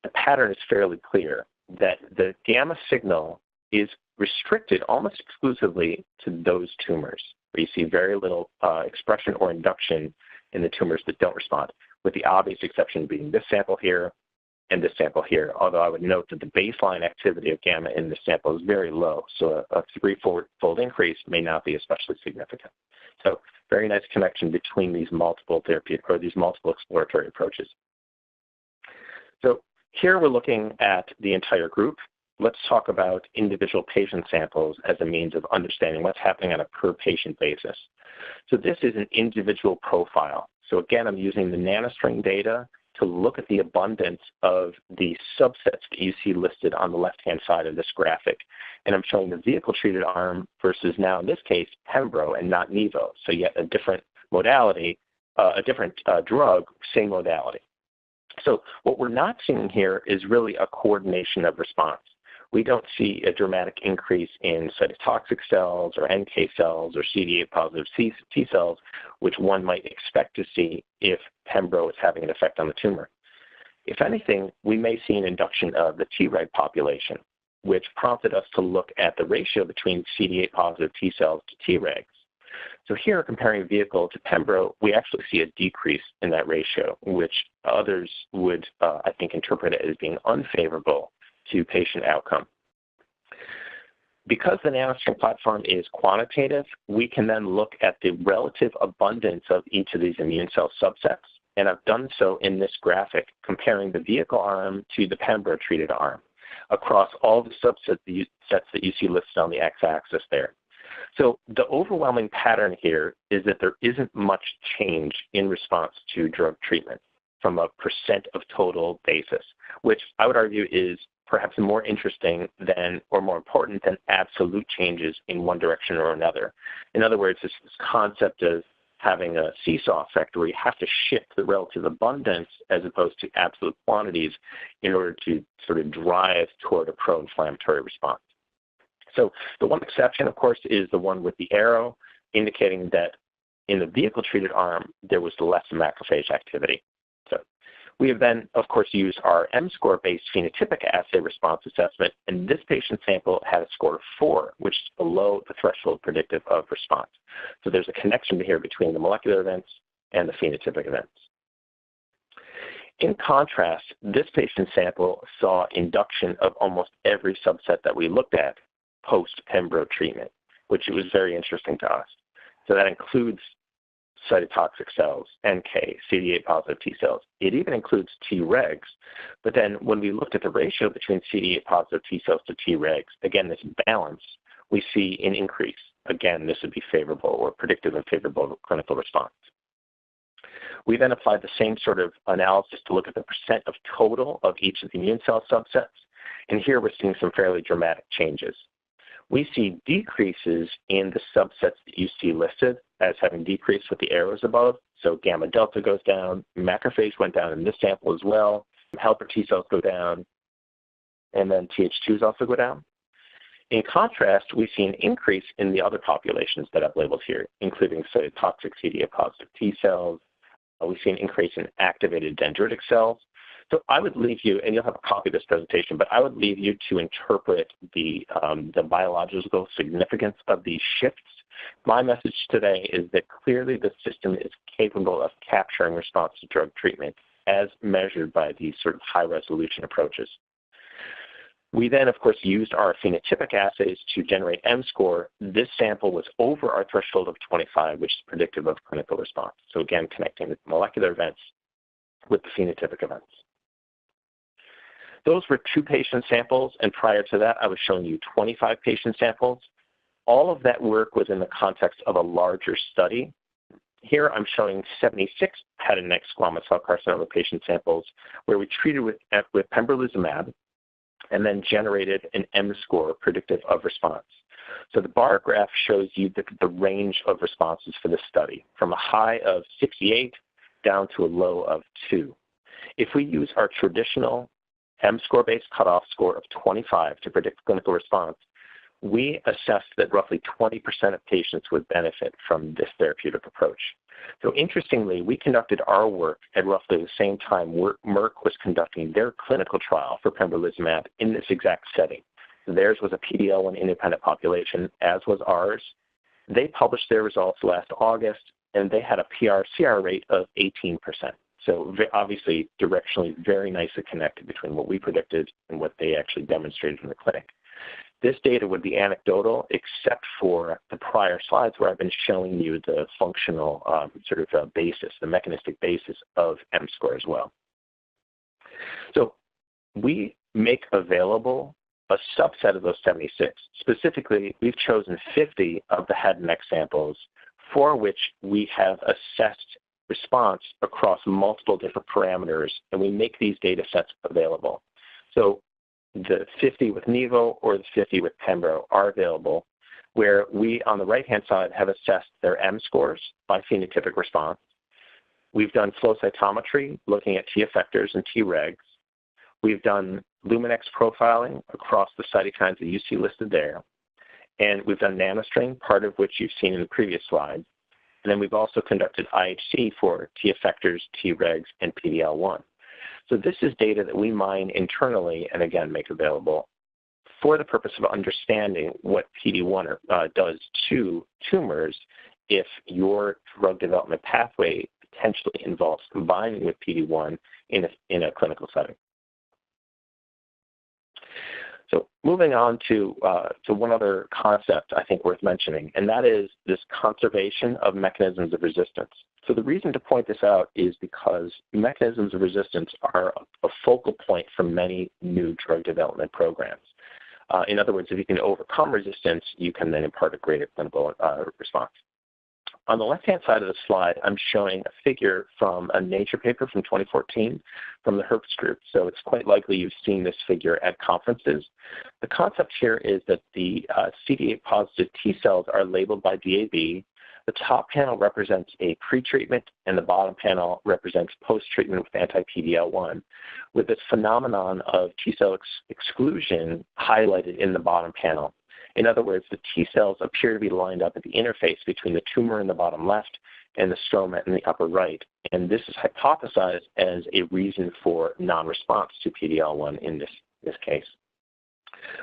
Speaker 2: the pattern is fairly clear that the gamma signal is restricted almost exclusively to those tumors, where you see very little expression or induction in the tumors that don't respond, with the obvious exception being this sample here and this sample here, although I would note that the baseline activity of gamma in this sample is very low, so a 3-fold increase may not be especially significant. So very nice connection between these multiple therapeutic or these multiple exploratory approaches. So here we're looking at the entire group. Let's talk about individual patient samples as a means of understanding what's happening on a per patient basis. So this is an individual profile. So again, I'm using the nanostring data to look at the abundance of the subsets that you see listed on the left-hand side of this graphic. And I'm showing the vehicle-treated arm versus now, in this case, pembro and not nivo. So yet a different modality, a different drug, same modality. So what we're not seeing here is really a coordination of response. we don't see a dramatic increase in cytotoxic cells or NK cells or CD8 positive T cells, which one might expect to see if pembro is having an effect on the tumor. If anything, we may see an induction of the Treg population, which prompted us to look at the ratio between CD8 positive T cells to Tregs. So here, comparing vehicle to pembro, we actually see a decrease in that ratio, which others would, I think, interpret it as being unfavorable to patient outcome. Because the NanoString platform is quantitative, we can then look at the relative abundance of each of these immune cell subsets, and I've done so in this graphic, comparing the vehicle arm to the pembro-treated arm across all the subsets that you see listed on the x-axis there. So the overwhelming pattern here is that there isn't much change in response to drug treatment from a percent of total basis, which I would argue is perhaps more interesting than, or more important than, absolute changes in one direction or another. In other words, this concept of having a seesaw effect where you have to shift the relative abundance as opposed to absolute quantities in order to sort of drive toward a pro-inflammatory response. So the one exception, of course, is the one with the arrow, indicating that in the vehicle-treated arm, there was less macrophage activity. So we have then, of course, used our M-score-based phenotypic assay response assessment, and this patient sample had a score of 4, which is below the threshold predictive of response. So there's a connection here between the molecular events and the phenotypic events. In contrast, this patient sample saw induction of almost every subset that we looked at post-pembro treatment, which was very interesting to us. So that includes cytotoxic cells, NK, CD8 positive T cells. It even includes Tregs. But then when we looked at the ratio between CD8 positive T cells to Tregs, again, this balance, we see an increase. Again, this would be favorable or predictive of favorable clinical response. We then applied the same sort of analysis to look at the percent of total of each of the immune cell subsets. And here we're seeing some fairly dramatic changes. We see decreases in the subsets that you see listed as having decreased with the arrows above. So gamma delta goes down, macrophage went down in this sample as well, helper T cells go down, and then Th2s also go down. In contrast, we see an increase in the other populations that I've labeled here, including cytotoxic CD8 positive T cells. We see an increase in activated dendritic cells. So I would leave you, and you'll have a copy of this presentation, but I would leave you to interpret the biological significance of these shifts. My message today is that clearly the system is capable of capturing response to drug treatment as measured by these sort of high-resolution approaches. We then, of course, used our phenotypic assays to generate M-score. This sample was over our threshold of 25, which is predictive of clinical response. So again, connecting the molecular events with the phenotypic events. Those were 2 patient samples, and prior to that, I was showing you 25 patient samples. All of that work was in the context of a larger study. Here I'm showing 76 head and neck squamous cell carcinoma patient samples where we treated with pembrolizumab and then generated an M-score predictive of response. So the bar graph shows you the range of responses for this study, from a high of 68 down to a low of 2. If we use our traditional M-score-based cutoff score of 25 to predict clinical response, we assessed that roughly 20% of patients would benefit from this therapeutic approach. So interestingly, we conducted our work at roughly the same time Merck was conducting their clinical trial for pembrolizumab in this exact setting. Theirs was a PD-L1 independent population, as was ours. They published their results last August, and they had a PR-CR rate of 18%. So obviously, directionally, very nicely connected between what we predicted and what they actually demonstrated in the clinic. This data would be anecdotal, except for the prior slides where I've been showing you the functional basis, the mechanistic basis of M-score as well. So we make available a subset of those 76. Specifically, we've chosen 50 of the head and neck samples for which we have assessed response across multiple different parameters, and we make these data sets available. So the 50 with Nivo or the 50 with Pembro are available, where we, on the right-hand side, have assessed their M-scores by phenotypic response. We've done flow cytometry, looking at T effectors and Tregs. We've done Luminex profiling across the cytokines that you see listed there. And we've done nanostring, part of which you've seen in the previous slide. And then we've also conducted IHC for T effectors, Tregs, and PD-L1. So this is data that we mine internally and again make available for the purpose of understanding what PD-1 does to tumors if your drug development pathway potentially involves combining with PD-1 in a clinical setting. So moving on to one other concept I think worth mentioning, and that is this conservation of mechanisms of resistance. So the reason to point this out is because mechanisms of resistance are a focal point for many new drug development programs. In other words, if you can overcome resistance, you can then impart a greater clinical response. On the left-hand side of the slide, I'm showing a figure from a Nature paper from 2014 from the Herbst group. So it's quite likely you've seen this figure at conferences. The concept here is that the CD8 positive T cells are labeled by DAB. The top panel represents a pretreatment, and the bottom panel represents post-treatment with anti-PD-L1, with this phenomenon of T cell exclusion highlighted in the bottom panel. In other words, the T cells appear to be lined up at the interface between the tumor in the bottom left and the stroma in the upper right. And this is hypothesized as a reason for non-response to PD-L1 in this case.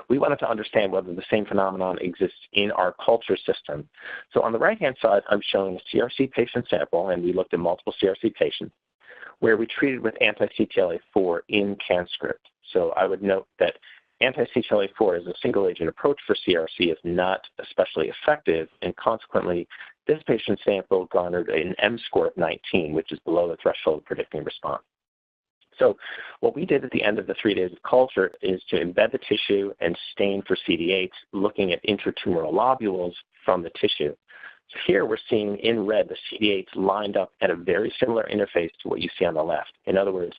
Speaker 2: We wanted to understand whether the same phenomenon exists in our culture system. So on the right-hand side, I'm showing a CRC patient sample, and we looked at multiple CRC patients, where we treated with anti-CTLA-4 in CANscript. So I would note that anti-CTLA-4 as a single-agent approach for CRC is not especially effective, and consequently, this patient sample garnered an M-score of 19, which is below the threshold predicting response. So what we did at the end of the 3 days of culture is to embed the tissue and stain for CD8s, looking at intratumoral lobules from the tissue. So here we're seeing in red the CD8s lined up at a very similar interface to what you see on the left. In other words,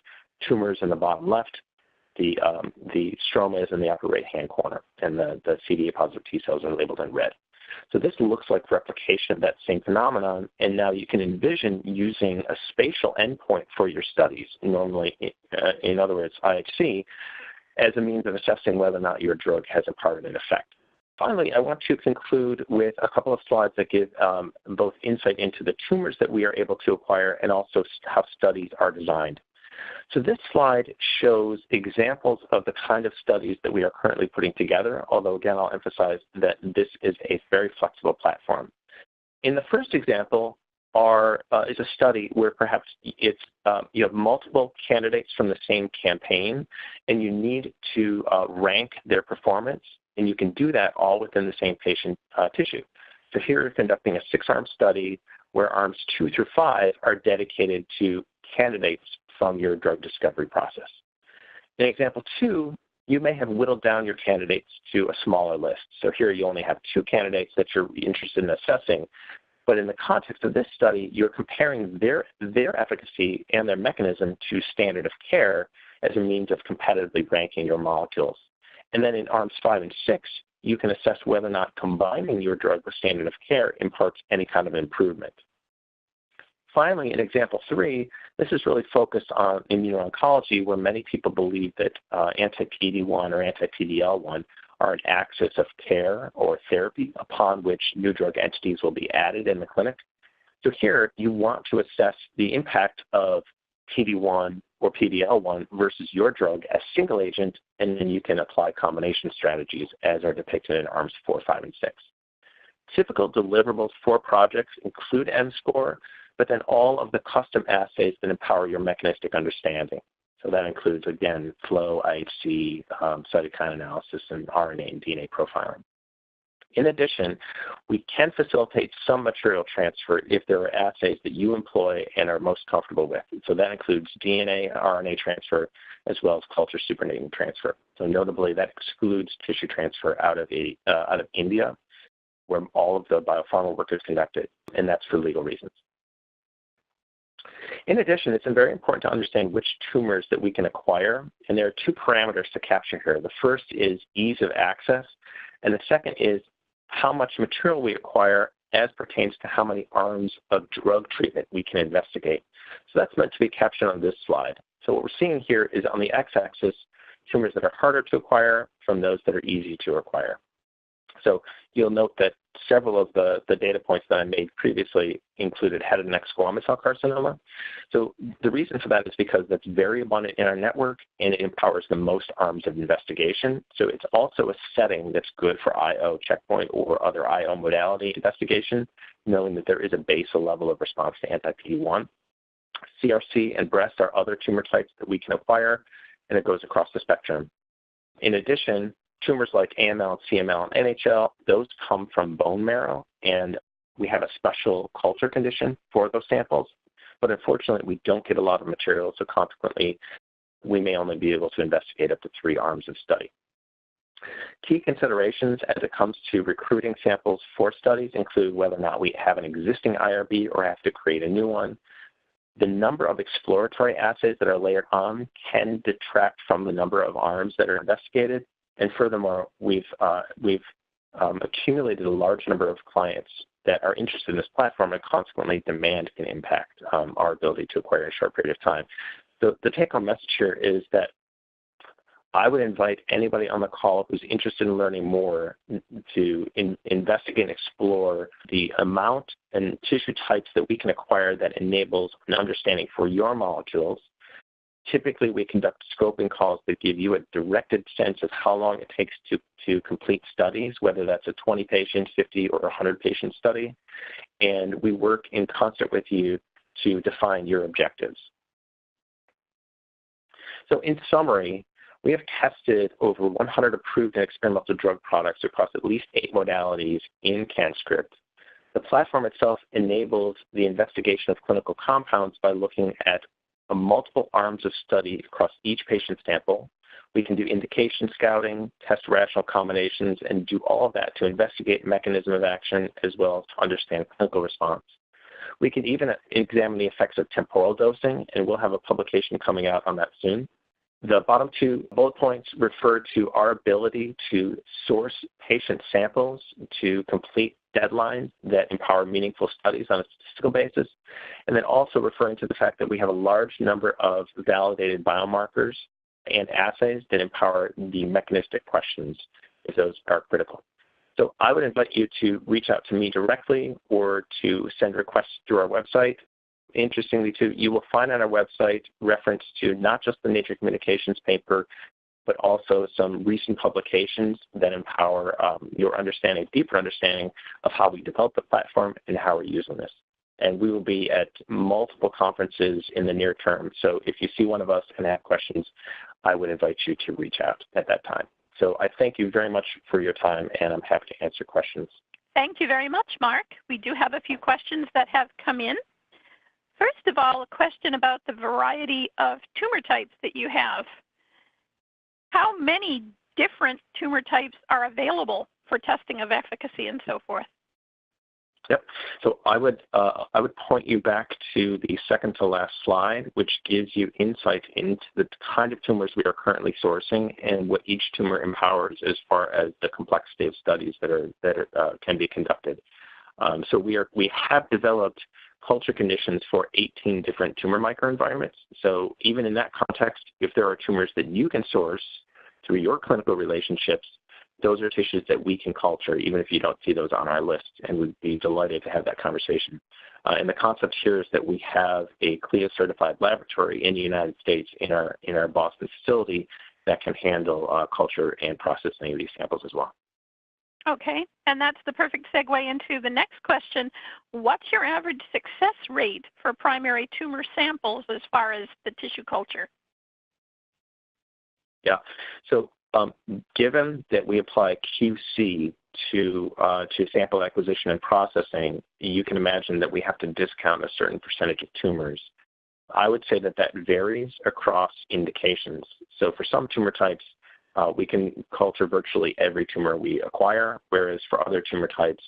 Speaker 2: tumors in the bottom left, the stroma is in the upper right-hand corner, and the CD8 positive T cells are labeled in red. So this looks like replication of that same phenomenon, and now you can envision using a spatial endpoint for your studies, normally, in other words, IHC, as a means of assessing whether or not your drug has imparted an effect. Finally, I want to conclude with a couple of slides that give both insight into the tumors that we are able to acquire and also how studies are designed. So this slide shows examples of the kind of studies that we are currently putting together, although again I'll emphasize that this is a very flexible platform. In the first example is a study where perhaps it's you have multiple candidates from the same campaign, and you need to rank their performance, and you can do that all within the same patient tissue. So here we're conducting a 6-arm study where arms 2 through 5 are dedicated to candidates from your drug discovery process. In example 2, you may have whittled down your candidates to a smaller list. So here you only have 2 candidates that you're interested in assessing, but in the context of this study, you're comparing their efficacy and their mechanism to standard of care as a means of competitively ranking your molecules. And then in arms 5 and 6, you can assess whether or not combining your drug with standard of care imparts any kind of improvement. Finally, in example 3, this is really focused on immuno-oncology, where many people believe that anti-PD-1 or anti-PD-L1 are an axis of care or therapy upon which new drug entities will be added in the clinic. So here, you want to assess the impact of PD-1 or PD-L1 versus your drug as single agent, and then you can apply combination strategies as are depicted in arms 4, 5, and 6. Typical deliverables for projects include M-score, but then all of the custom assays that empower your mechanistic understanding. So that includes, again, flow, IHC, cytokine analysis, and RNA and DNA profiling. In addition, we can facilitate some material transfer if there are assays that you employ and are most comfortable with. So that includes DNA, RNA transfer, as well as culture supernatant transfer. So notably, that excludes tissue transfer out of India, where all of the biopharma work is conducted, and that's for legal reasons. In addition, it's very important to understand which tumors that we can acquire, and there are 2 parameters to capture here. The first is ease of access, and the second is how much material we acquire as pertains to how many arms of drug treatment we can investigate. So that's meant to be captured on this slide. So what we're seeing here is on the x-axis, tumors that are harder to acquire from those that are easy to acquire. So you'll note that several of the data points that I made previously included head and neck squamous cell carcinoma. So the reason for that is because that's very abundant in our network and it empowers the most arms of investigation. So it's also a setting that's good for IO checkpoint or other IO modality investigation, knowing that there is a basal level of response to anti-PD-1. CRC and breast are other tumor types that we can acquire, and it goes across the spectrum. In addition, tumors like AML, CML, and NHL, those come from bone marrow, and we have a special culture condition for those samples. But unfortunately, we don't get a lot of material, so consequently, we may only be able to investigate up to 3 arms of study. Key considerations as it comes to recruiting samples for studies include whether or not we have an existing IRB or have to create a new one. The number of exploratory assays that are layered on can detract from the number of arms that are investigated. And furthermore, we've accumulated a large number of clients that are interested in this platform, and consequently demand can impact our ability to acquire in a short period of time. So the take-home message here is that I would invite anybody on the call who's interested in learning more to investigate and explore the amount and tissue types that we can acquire that enables an understanding for your molecules. Typically, we conduct scoping calls that give you a directed sense of how long it takes to complete studies, whether that's a 20-patient, 50, or 100-patient study. And we work in concert with you to define your objectives. So in summary, we have tested over 100 approved and experimental drug products across at least 8 modalities in CANscript. The platform itself enables the investigation of clinical compounds by looking at multiple arms of study across each patient sample. We can do indication scouting, test rational combinations, and do all of that to investigate mechanism of action as well as to understand clinical response. We can even examine the effects of temporal dosing, and we'll have a publication coming out on that soon. The bottom 2 bullet points refer to our ability to source patient samples to complete deadlines that empower meaningful studies on a statistical basis, and then also referring to the fact that we have a large number of validated biomarkers and assays that empower the mechanistic questions if those are critical. So I would invite you to reach out to me directly or to send requests through our website. Interestingly, too, you will find on our website reference to not just the Nature Communications paper, but also some recent publications that empower your understanding, deeper understanding of how we develop the platform and how we're using this. And we will be at multiple conferences in the near term. So if you see one of us and have questions, I would invite you to reach out at that time. So I thank you very much for your time, and I'm happy to answer questions.
Speaker 1: Thank you very much, Mark. We do have a few questions that have come in. First of all, a question about the variety of tumor types that you have. How many different tumor types are available for testing of efficacy and so forth?
Speaker 2: Yep. So I would point you back to the second to last slide, which gives you insight into the kind of tumors we are currently sourcing and what each tumor empowers as far as the complexity of studies that can be conducted. So we have developed culture conditions for 18 different tumor microenvironments. So even in that context, if there are tumors that you can source through your clinical relationships, those are tissues that we can culture, even if you don't see those on our list, and we'd be delighted to have that conversation. And the concept here is that we have a CLIA-certified laboratory in the United States in our Boston facility that can handle culture and processing of these samples as well.
Speaker 1: Okay, and that's the perfect segue into the next question. What's your average success rate for primary tumor samples as far as the tissue culture?
Speaker 2: Yeah, so given that we apply QC to sample acquisition and processing, you can imagine that we have to discount a certain percentage of tumors. I would say that varies across indications. So for some tumor types, we can culture virtually every tumor we acquire, whereas for other tumor types,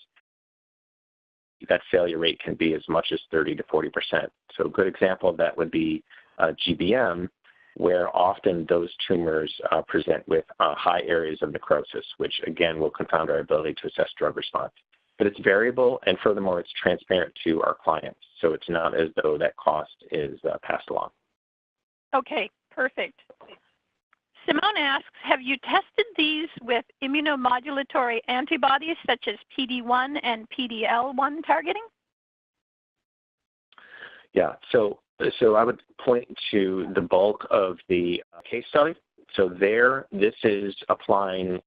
Speaker 2: that failure rate can be as much as 30 to 40%. So a good example of that would be GBM, where often those tumors present with high areas of necrosis, which again will confound our ability to assess drug response. But it's variable, and furthermore, it's transparent to our clients. So it's not as though that cost is passed along.
Speaker 1: Okay, perfect. Simone asks, have you tested these with immunomodulatory antibodies such as PD-1 and PD-L1 targeting?
Speaker 2: Yeah, so I would point to the bulk of the case study. So there, this is applying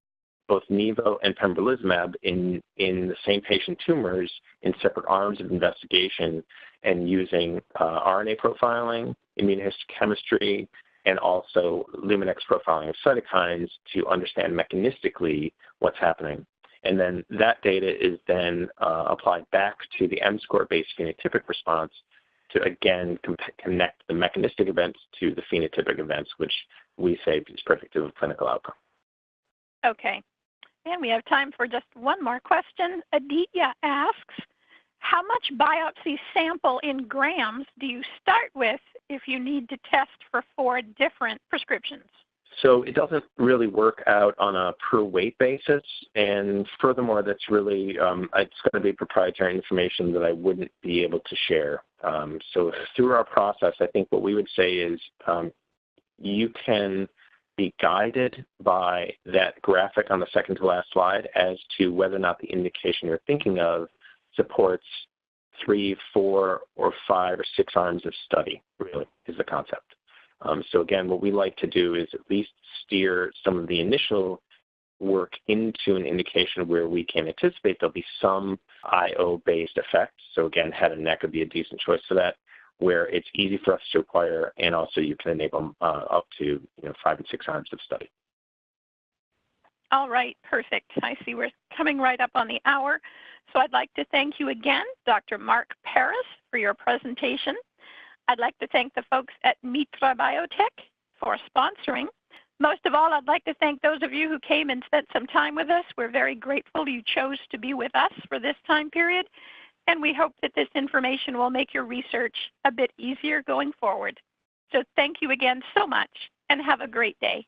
Speaker 2: both nivo and pembrolizumab in the same patient tumors in separate arms of investigation and using RNA profiling, immunohistochemistry, and also Luminex profiling of cytokines to understand mechanistically what's happening. And then that data is then applied back to the M-score-based phenotypic response to, again, connect the mechanistic events to the phenotypic events, which we say is predictive of clinical outcome.
Speaker 1: Okay. And we have time for just one more question. Aditya asks, how much biopsy sample in grams do you start with if you need to test for 4 different prescriptions?
Speaker 2: So it doesn't really work out on a per weight basis. And furthermore, that's really, it's going to be proprietary information that I wouldn't be able to share. So through our process, I think what we would say is you can be guided by that graphic on the second to last slide as to whether or not the indication you're thinking of supports 3, 4, or 5, or 6 arms of study, really, is the concept. So again, what we like to do is at least steer some of the initial work into an indication where we can anticipate there'll be some IO-based effects. So again, head and neck would be a decent choice for that, where it's easy for us to acquire, and also you can enable up to 5 and 6 arms of study.
Speaker 1: All right, perfect. I see we're coming right up on the hour. So I'd like to thank you again, Dr. Mark Paris, for your presentation. I'd like to thank the folks at Mitra Biotech for sponsoring. Most of all, I'd like to thank those of you who came and spent some time with us. We're very grateful you chose to be with us for this time period, and we hope that this information will make your research a bit easier going forward. So thank you again so much, and have a great day.